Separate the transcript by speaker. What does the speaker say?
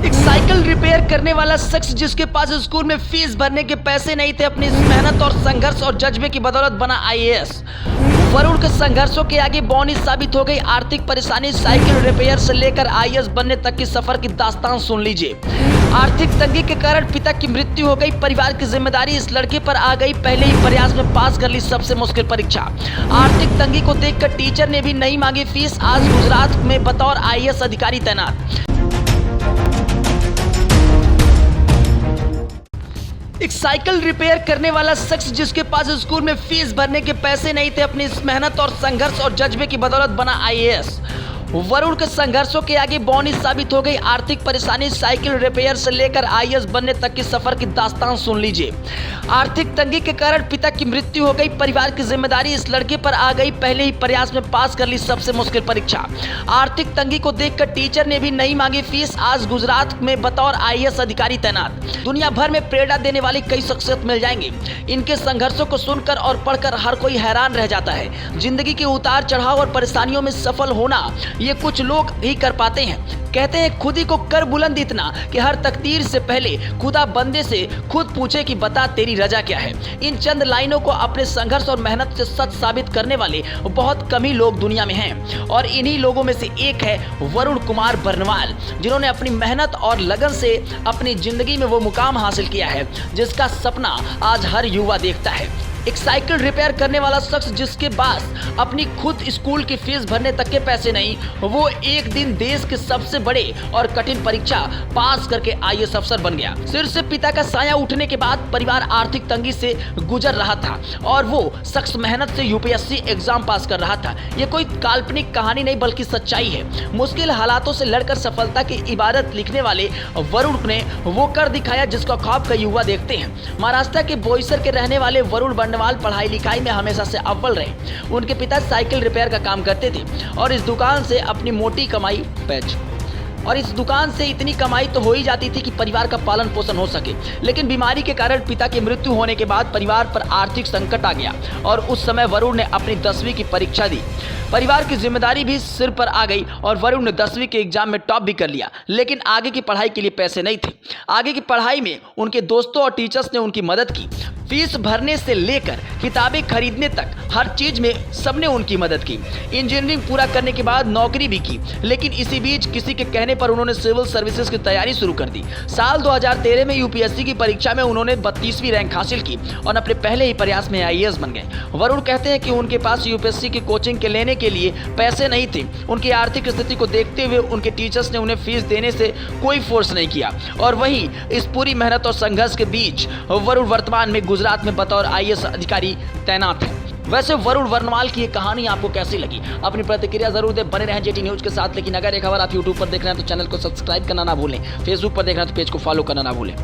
Speaker 1: एक cycle repair करने वाला शख्स जिसके पास स्कूल में फीस भरने के पैसे नहीं थे, अपनी मेहनत और संघर्ष और जज्बे की बदौलत बना आईएएस। वरुण के संघर्षों के आगे बौनी साबित हो गई आर्थिक परेशानी। साइकिल रिपेयर से लेकर आईएएस बनने तक की सफर की दास्तान सुन लीजिए। आर्थिक तंगी के कारण पिता की मृत्यु हो गई। परिवार की जिम्मेदारी इस लड़के पर आ गई। पहले ही प्रयास में पास कर ली सबसे मुश्किल परीक्षा। आर्थिक तंगी को देखकर टीचर ने भी नहीं मांगी फीस। आज गुजरात में बतौर आईएएस अधिकारी तैनात। एक साइकिल रिपेयर करने वाला शख्स जिसके पास स्कूल में फीस भरने के पैसे नहीं थे, अपनी मेहनत और संघर्ष और जज्बे की बदौलत बना आईएएस। वरुण के संघर्षों के आगे बौनी साबित हो गई आर्थिक परेशानी। साइकिल रिपेयर से लेकर आईएएस बनने तक की सफर की दास्तान सुन लीजिए। आर्थिक तंगी के कारण पिता की मृत्यु हो गई। परिवार की जिम्मेदारी इस लड़के पर आ गई। पहले ही प्रयास में पास कर ली सबसे मुश्किल परीक्षा। आर्थिक तंगी को देखकर टीचर ने भी नहीं मांगी फीस। आज गुजरात में बतौर आईएएस अधिकारी तैनात। दुनिया भर में प्रेरणा देने वाली कई शख्सियत मिल जाएंगी। इनके संघर्षों को सुनकर और पढ़कर हर कोई हैरान रह जाता है। जिंदगी के उतार चढ़ाव और परेशानियों में सफल होना ये कुछ लोग ही कर पाते हैं। कहते हैं खुद ही को कर बुलंद इतना कि हर तकदीर से पहले खुदा बंदे से खुद पूछे कि बता तेरी रजा क्या है। इन चंद लाइनों को अपने संघर्ष और मेहनत से सच साबित करने वाले बहुत कम ही लोग दुनिया में हैं, और इन्हीं लोगों में से एक है वरुण कुमार बर्नवाल, जिन्होंने अपनी मेहनत और लगन से अपनी जिंदगी में वो मुकाम हासिल किया है जिसका सपना आज हर युवा देखता है। एक साइकिल रिपेयर करने वाला शख्स जिसके पास अपनी खुद स्कूल की फीस भरने तक के पैसे नहीं, वो एक दिन देश के सबसे बड़े और कठिन परीक्षा पास करके आईएएस अफसर बन गया। सिर से पिता का साया उठने के बाद परिवार आर्थिक तंगी से गुजर रहा था और वो शख्स मेहनत से यूपीएससी एग्जाम पास कर रहा था। ये कोई काल्पनिक कहानी नहीं बल्कि सच्चाई है। मुश्किल हालातों से लड़कर सफलता की इबादत लिखने वाले वरुण ने वो कर दिखाया जिसका ख्वाब कई युवा देखते हैं। महाराष्ट्र के बोईसर के रहने वाले वरुण पढ़ाई लिखाई में हमेशा से अव्वल रहे। उनके पिता साइकिल रिपेयर का काम करते थे और इस दुकान से अपनी मोटी कमाई इतनी कमाई तो हो ही जाती थी कि परिवार का पालन पोषण हो सके। लेकिन बीमारी के कारण पिता की मृत्यु होने के बाद परिवार पर आर्थिक संकट आ गया और उस समय वरुण ने अपनी 10वीं की परीक्षा दी। परिवार की जिम्मेदारी भी सिर पर आ गई और वरुण ने 10वीं के एग्जाम में टॉप भी कर लिया। लेकिन आगे की पढ़ाई के लिए पैसे नहीं थे। आगे की पढ़ाई में उनके दोस्तों और टीचर्स ने उनकी मदद की। फीस भरने से लेकर किताबें खरीदने तक हर चीज में सबने उनकी मदद की। इंजीनियरिंग पूरा करने के बाद नौकरी भी की, लेकिन इसी बीच किसी के कहने पर उन्होंने सिविल सर्विसेज की तैयारी शुरू कर दी। साल 2013 में यूपीएससी की परीक्षा में उन्होंने 32वीं रैंक हासिल की और अपने पहले ही प्रयास में आईएएस बन गए। वरुण कहते हैं कि उनके पास यूपीएससी की कोचिंग के लेने के लिए पैसे नहीं थे। उनकी आर्थिक स्थिति को देखते हुए उनके टीचर्स ने उन्हें फीस देने से कोई फोर्स नहीं किया, और वहीं इस पूरी मेहनत और संघर्ष के बीच वरुण वर्तमान में गुजरात में बतौर आईएएस अधिकारी तैनात है। वैसे वरुण बर्नवाल की ये कहानी आपको कैसी लगी? अपनी प्रतिक्रिया जरूर दें। बने रहें जेटी न्यूज के साथ। लेकिन अगर ये खबर आप यूट्यूब पर देख रहे हैं तो चैनल को सब्सक्राइब करना ना भूलें। फेसबुक पर देख रहे हैं तो पेज को फॉलो करना ना भूलें।